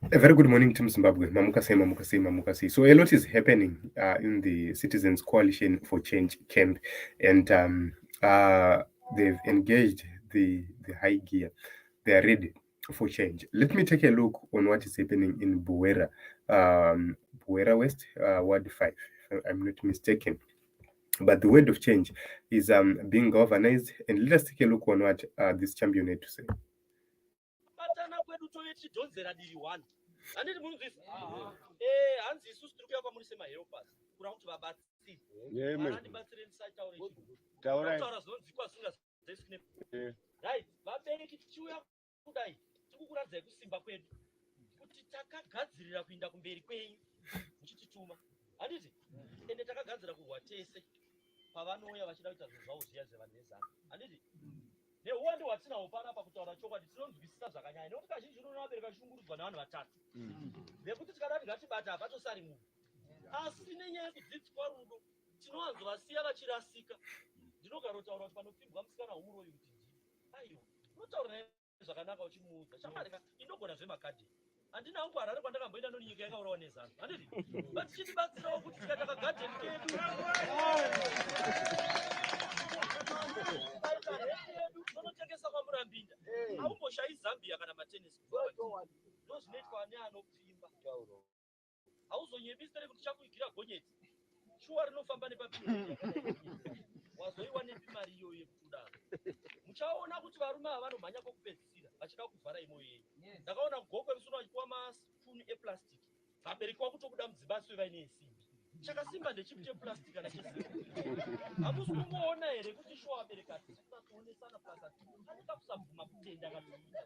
A very good morning, Team Zimbabwe. Mamukase. So a lot is happening in the Citizens Coalition for Change camp, and they've engaged the high gear. They are ready for change. Let me take a look on what is happening in Buhera, Buhera West, Ward 5, if I'm not mistaken. But the word of change is being galvanized, and let us take a look on what this champion had to say. Patana kwedu toyechidhonzera diri 1 handiti munzvisa hanzi isusu tiri kuuya kwamuri semahelpers kura kuti vabatsiri varandibatsireni saitaure chitaura zvinonzikwa zvisingazoisine right vabereki tichiuya kudai tikukuradzai kusimba kwedu kuti takagadzirira kuinda kumberi kwenyu muchitituma handiti ende takagadzira kurwa tese pavanouya vachida kuita zvinhu zvavo zviya zvevanhu vezana handiti neuwande hwatinahwo panapa kutaura chokwadi tinonzwisisa zvakanyanya nekuti kazhinji unoona vabereki vachishungurudzwa nevanhu vatatu vekuti tikadati ngatibata hapatosari munhu asi nenyaya yekudzidziswa rudo tinowanzovasiya vachirasika ndinogara kutaura kuti panopfimbwa musikana womuroyi kuti aiwa unotaura naye zvakanaka uchimuudza chamareka inogona zvemakadheni handina hangu harare kwandakamboenda noni nyika yakaurawa nezano handiti vatichitibatsirawo kuti tikataka gadheni kedu zvinotengesa kwamurambinda haumboshayi zambia kana matenisi ndo zvinoitwa neanopfimba hauzonyebisire kuti chakuigira gonyeti shuwa rinofamba nepapiri wazoiwa nepi mari iyoyo yekuti udaro muchaona kuti varume ava vanomhanya kwokupedzisira vachida kuvhara imo yenyu ndakaona kugokwe musoro vachipiwa masipunu eplastiki vabereki wakutobuda mudzimba asi vaine esimbi chakasimba ndechipi cheplastic kana chesimbi hamusi kungoona here kuti shuwa vabereka tisatoonesana plasatianika kusabvuma kutenda katiita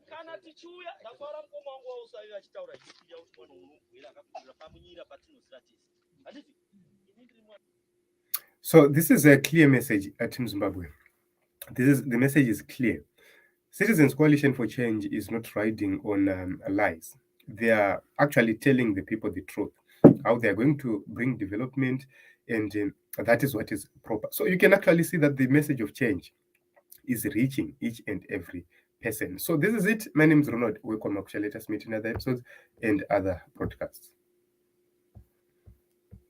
kana tichiuya ndakwaura mukoma wangu wausai vachitaura ichiya kuti mwana unobwera akapindura pamunyira patinozira tese handiti So this is a clear message at Team Zimbabwe. The message is clear. Citizens Coalition for Change is not riding on lies. They are actually telling the people the truth, how they are going to bring development, and that is what is proper. So you can actually see that the message of change is reaching each and every person. So this is it. My name is Ronald. Welcome, Makusha. Let us meet in other episodes and other broadcasts.